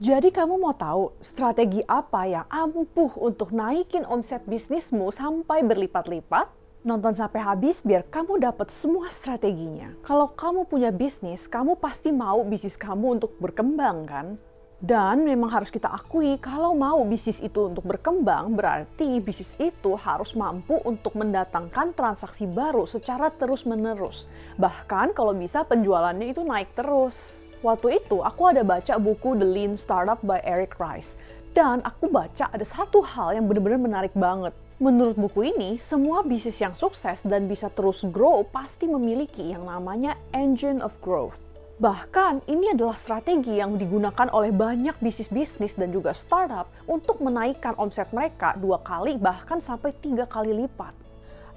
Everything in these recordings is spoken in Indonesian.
Jadi kamu mau tahu strategi apa yang ampuh untuk naikin omset bisnismu sampai berlipat-lipat? Nonton sampai habis biar kamu dapat semua strateginya. Kalau kamu punya bisnis, kamu pasti mau bisnis kamu untuk berkembang kan? Dan memang harus kita akui kalau mau bisnis itu untuk berkembang, berarti bisnis itu harus mampu untuk mendatangkan transaksi baru secara terus-menerus. Bahkan kalau bisa penjualannya itu naik terus. Waktu itu aku ada baca buku The Lean Startup by Eric Rice. Dan aku baca ada satu hal yang benar-benar menarik banget. Menurut buku ini, semua bisnis yang sukses dan bisa terus grow pasti memiliki yang namanya engine of growth. Bahkan ini adalah strategi yang digunakan oleh banyak bisnis-bisnis dan juga startup untuk menaikkan omset mereka 2 kali bahkan sampai 3 kali lipat.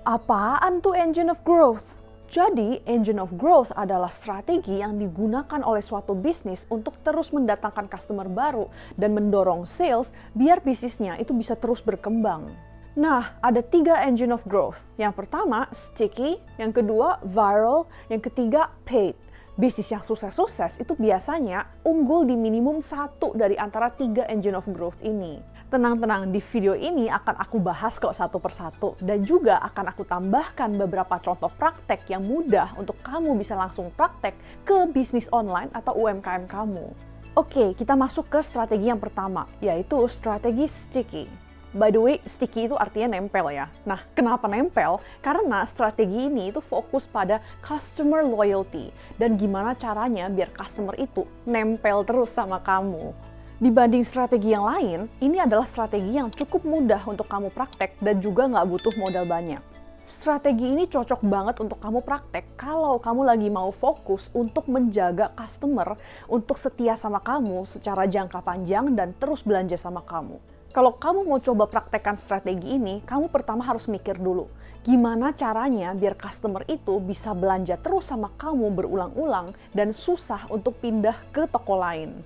Apaan tuh engine of growth? Jadi, engine of growth adalah strategi yang digunakan oleh suatu bisnis untuk terus mendatangkan customer baru dan mendorong sales biar bisnisnya itu bisa terus berkembang. Nah, ada 3 engine of growth. Yang pertama, sticky, yang kedua, viral, yang ketiga, paid. Bisnis yang sukses-sukses itu biasanya unggul di minimum 1 dari antara 3 engine of growth ini. Tenang-tenang, di video ini akan aku bahas kok satu persatu dan juga akan aku tambahkan beberapa contoh praktek yang mudah untuk kamu bisa langsung praktek ke bisnis online atau UMKM kamu. Oke, kita masuk ke strategi yang pertama, yaitu strategi sticky. By the way, sticky itu artinya nempel ya. Nah, kenapa nempel? Karena strategi ini itu fokus pada customer loyalty dan gimana caranya biar customer itu nempel terus sama kamu. Dibanding strategi yang lain, ini adalah strategi yang cukup mudah untuk kamu praktek dan juga nggak butuh modal banyak. Strategi ini cocok banget untuk kamu praktek kalau kamu lagi mau fokus untuk menjaga customer untuk setia sama kamu secara jangka panjang dan terus belanja sama kamu. Kalau kamu mau coba praktekkan strategi ini, kamu pertama harus mikir dulu, gimana caranya biar customer itu bisa belanja terus sama kamu berulang-ulang dan susah untuk pindah ke toko lain.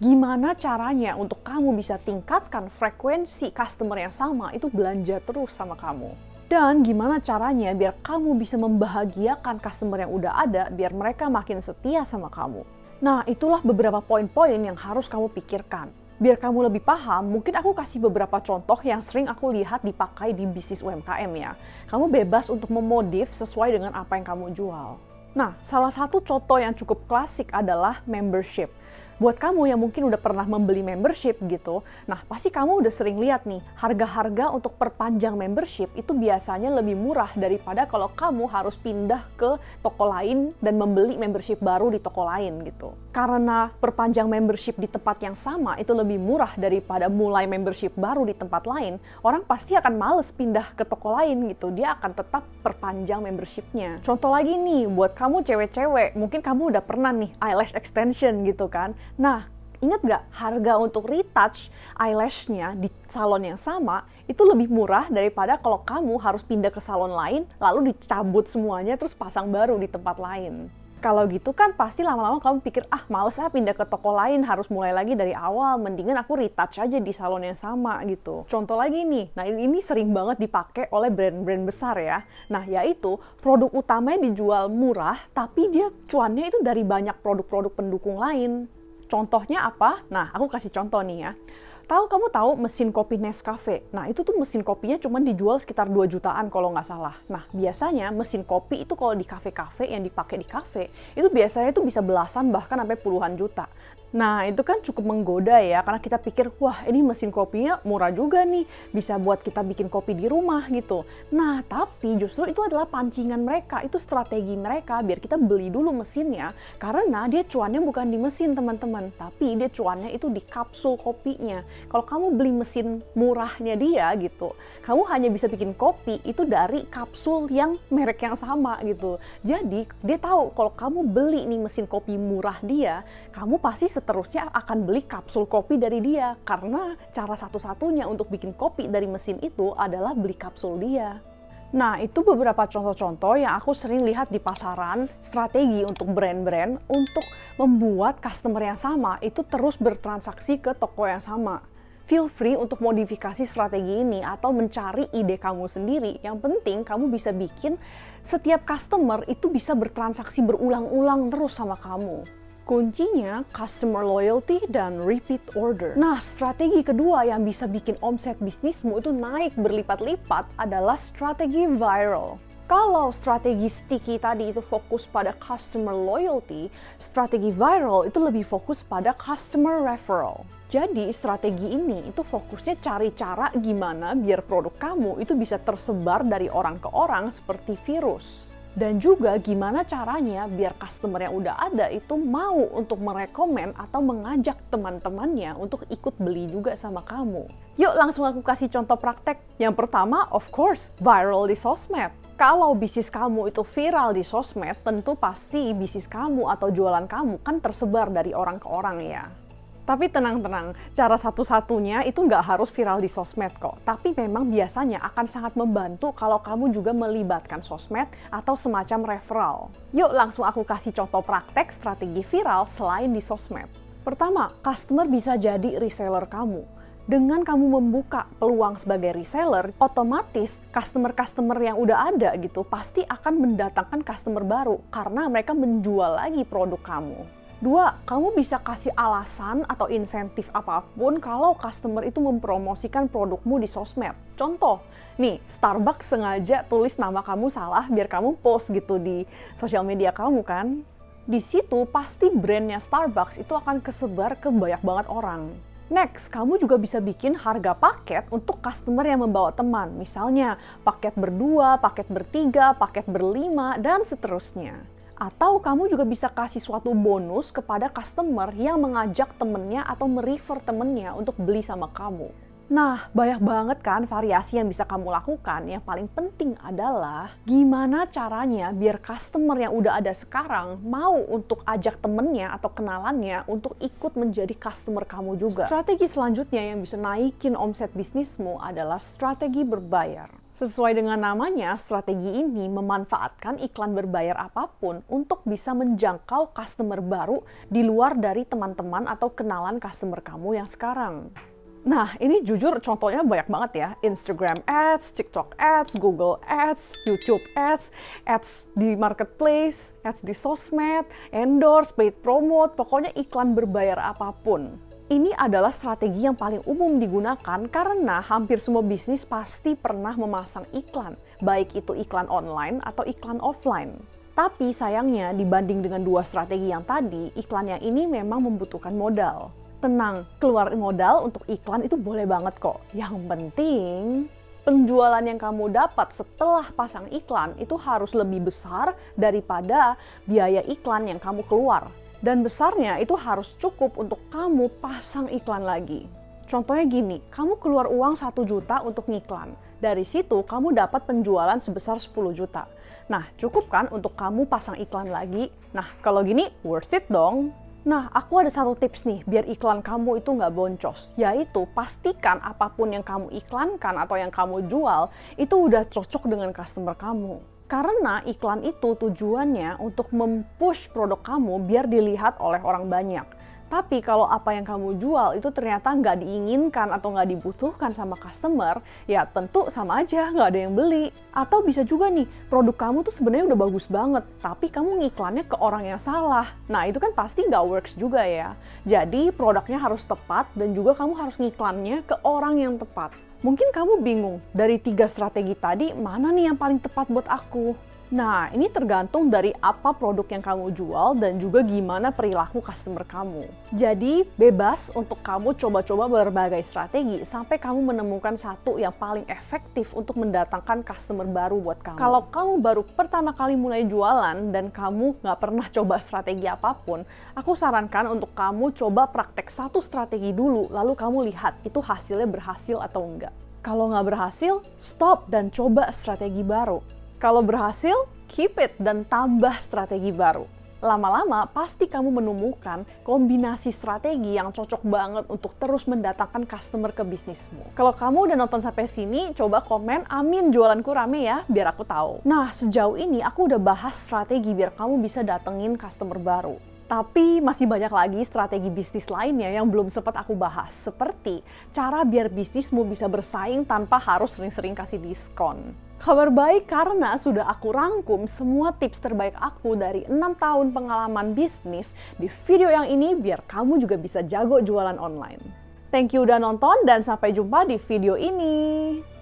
Gimana caranya untuk kamu bisa tingkatkan frekuensi customer yang sama itu belanja terus sama kamu. Dan gimana caranya biar kamu bisa membahagiakan customer yang udah ada biar mereka makin setia sama kamu. Nah, itulah beberapa poin-poin yang harus kamu pikirkan. Biar kamu lebih paham, mungkin aku kasih beberapa contoh yang sering aku lihat dipakai di bisnis UMKM ya. Kamu bebas untuk memodif sesuai dengan apa yang kamu jual. Nah, salah satu contoh yang cukup klasik adalah membership. Buat kamu yang mungkin udah pernah membeli membership gitu, nah pasti kamu udah sering lihat nih, harga-harga untuk perpanjang membership itu biasanya lebih murah daripada kalau kamu harus pindah ke toko lain dan membeli membership baru di toko lain gitu. Karena perpanjang membership di tempat yang sama itu lebih murah daripada mulai membership baru di tempat lain, orang pasti akan males pindah ke toko lain gitu, dia akan tetap perpanjang membershipnya. Contoh lagi nih, buat kamu cewek-cewek, mungkin kamu udah pernah nih eyelash extension gitu kan. Nah, ingat gak harga untuk retouch eyelash-nya di salon yang sama itu lebih murah daripada kalau kamu harus pindah ke salon lain lalu dicabut semuanya terus pasang baru di tempat lain. Kalau gitu kan pasti lama-lama kamu pikir, males pindah ke toko lain, harus mulai lagi dari awal, mendingan aku retouch aja di salon yang sama gitu. Contoh lagi nih, nah ini sering banget dipakai oleh brand-brand besar ya. Nah yaitu produk utamanya dijual murah, tapi dia cuannya itu dari banyak produk-produk pendukung lain. Contohnya apa? Nah, aku kasih contoh nih ya. Kamu tahu mesin kopi Nescafe? Nah, itu tuh mesin kopinya cuma dijual sekitar 2 jutaan kalau nggak salah. Nah, biasanya mesin kopi itu kalau di kafe-kafe yang dipakai di kafe, itu biasanya tuh bisa belasan bahkan sampai puluhan juta. Nah, itu kan cukup menggoda ya, karena kita pikir, wah ini mesin kopinya murah juga nih, bisa buat kita bikin kopi di rumah gitu. Nah, tapi justru itu adalah pancingan mereka, itu strategi mereka biar kita beli dulu mesinnya, karena dia cuannya bukan di mesin teman-teman, tapi dia cuannya itu di kapsul kopinya. Kalau kamu beli mesin murahnya dia gitu, kamu hanya bisa bikin kopi itu dari kapsul yang merek yang sama gitu. Jadi, dia tahu kalau kamu beli nih mesin kopi murah dia, kamu pasti seterusnya akan beli kapsul kopi dari dia, karena cara satu-satunya untuk bikin kopi dari mesin itu adalah beli kapsul dia. Nah, itu beberapa contoh-contoh yang aku sering lihat di pasaran, strategi untuk brand-brand untuk membuat customer yang sama itu terus bertransaksi ke toko yang sama. Feel free untuk modifikasi strategi ini atau mencari ide kamu sendiri. Yang penting kamu bisa bikin setiap customer itu bisa bertransaksi berulang-ulang terus sama kamu. Kuncinya customer loyalty dan repeat order. Nah, strategi kedua yang bisa bikin omset bisnismu itu naik berlipat-lipat adalah strategi viral. Kalau strategi sticky tadi itu fokus pada customer loyalty, strategi viral itu lebih fokus pada customer referral. Jadi strategi ini itu fokusnya cari cara gimana biar produk kamu itu bisa tersebar dari orang ke orang seperti virus. Dan juga gimana caranya biar customer yang udah ada itu mau untuk merekomen atau mengajak teman-temannya untuk ikut beli juga sama kamu. Yuk langsung aku kasih contoh praktek. Yang pertama, of course, viral di sosmed. Kalau bisnis kamu itu viral di sosmed, tentu pasti bisnis kamu atau jualan kamu kan tersebar dari orang ke orang ya. Tapi tenang-tenang, cara satu-satunya itu nggak harus viral di sosmed kok. Tapi memang biasanya akan sangat membantu kalau kamu juga melibatkan sosmed atau semacam referral. Yuk langsung aku kasih contoh praktek strategi viral selain di sosmed. Pertama, customer bisa jadi reseller kamu. Dengan kamu membuka peluang sebagai reseller, otomatis customer-customer yang udah ada gitu pasti akan mendatangkan customer baru karena mereka menjual lagi produk kamu. Dua, kamu bisa kasih alasan atau insentif apapun kalau customer itu mempromosikan produkmu di sosmed. Contoh, nih Starbucks sengaja tulis nama kamu salah biar kamu post gitu di sosial media kamu kan. Di situ pasti brandnya Starbucks itu akan kesebar ke banyak banget orang. Next, kamu juga bisa bikin harga paket untuk customer yang membawa teman. Misalnya, paket berdua, paket bertiga, paket berlima, dan seterusnya. Atau kamu juga bisa kasih suatu bonus kepada customer yang mengajak temennya atau merefer temennya untuk beli sama kamu. Nah, banyak banget kan variasi yang bisa kamu lakukan. Yang paling penting adalah gimana caranya biar customer yang udah ada sekarang mau untuk ajak temennya atau kenalannya untuk ikut menjadi customer kamu juga. Strategi selanjutnya yang bisa naikin omset bisnismu adalah strategi berbayar. Sesuai dengan namanya, strategi ini memanfaatkan iklan berbayar apapun untuk bisa menjangkau customer baru di luar dari teman-teman atau kenalan customer kamu yang sekarang. Nah, ini jujur contohnya banyak banget ya. Instagram Ads, TikTok Ads, Google Ads, YouTube Ads, Ads di marketplace, Ads di sosmed, endorse, paid promote, pokoknya iklan berbayar apapun. Ini adalah strategi yang paling umum digunakan karena hampir semua bisnis pasti pernah memasang iklan, baik itu iklan online atau iklan offline. Tapi sayangnya dibanding dengan dua strategi yang tadi, iklan yang ini memang membutuhkan modal. Tenang, keluar modal untuk iklan itu boleh banget kok. Yang penting, penjualan yang kamu dapat setelah pasang iklan itu harus lebih besar daripada biaya iklan yang kamu keluar. Dan besarnya itu harus cukup untuk kamu pasang iklan lagi. Contohnya gini, kamu keluar uang 1 juta untuk ngiklan. Dari situ kamu dapat penjualan sebesar 10 juta. Nah, cukup kan untuk kamu pasang iklan lagi? Nah, kalau gini worth it dong. Nah, aku ada satu tips nih biar iklan kamu itu nggak boncos. Yaitu pastikan apapun yang kamu iklankan atau yang kamu jual itu udah cocok dengan customer kamu. Karena iklan itu tujuannya untuk mempush produk kamu biar dilihat oleh orang banyak. Tapi kalau apa yang kamu jual itu ternyata nggak diinginkan atau nggak dibutuhkan sama customer, ya tentu sama aja nggak ada yang beli. Atau bisa juga nih, produk kamu tuh sebenarnya udah bagus banget, tapi kamu ngiklannya ke orang yang salah. Nah itu kan pasti nggak works juga ya. Jadi produknya harus tepat dan juga kamu harus ngiklannya ke orang yang tepat. Mungkin kamu bingung, dari 3 strategi tadi, mana nih yang paling tepat buat aku? Nah, ini tergantung dari apa produk yang kamu jual dan juga gimana perilaku customer kamu. Jadi, bebas untuk kamu coba-coba berbagai strategi sampai kamu menemukan satu yang paling efektif untuk mendatangkan customer baru buat kamu. Kalau kamu baru pertama kali mulai jualan dan kamu nggak pernah coba strategi apapun, aku sarankan untuk kamu coba praktek satu strategi dulu, lalu kamu lihat itu hasilnya berhasil atau enggak. Kalau nggak berhasil, stop dan coba strategi baru. Kalau berhasil, keep it dan tambah strategi baru. Lama-lama pasti kamu menemukan kombinasi strategi yang cocok banget untuk terus mendatangkan customer ke bisnismu. Kalau kamu udah nonton sampai sini, coba komen amin jualanku rame ya, biar aku tahu. Nah, sejauh ini aku udah bahas strategi biar kamu bisa datengin customer baru. Tapi masih banyak lagi strategi bisnis lainnya yang belum sempat aku bahas, seperti cara biar bisnismu bisa bersaing tanpa harus sering-sering kasih diskon. Kabar baik karena sudah aku rangkum semua tips terbaik aku dari 6 tahun pengalaman bisnis di video yang ini biar kamu juga bisa jago jualan online. Thank you udah nonton dan sampai jumpa di video ini.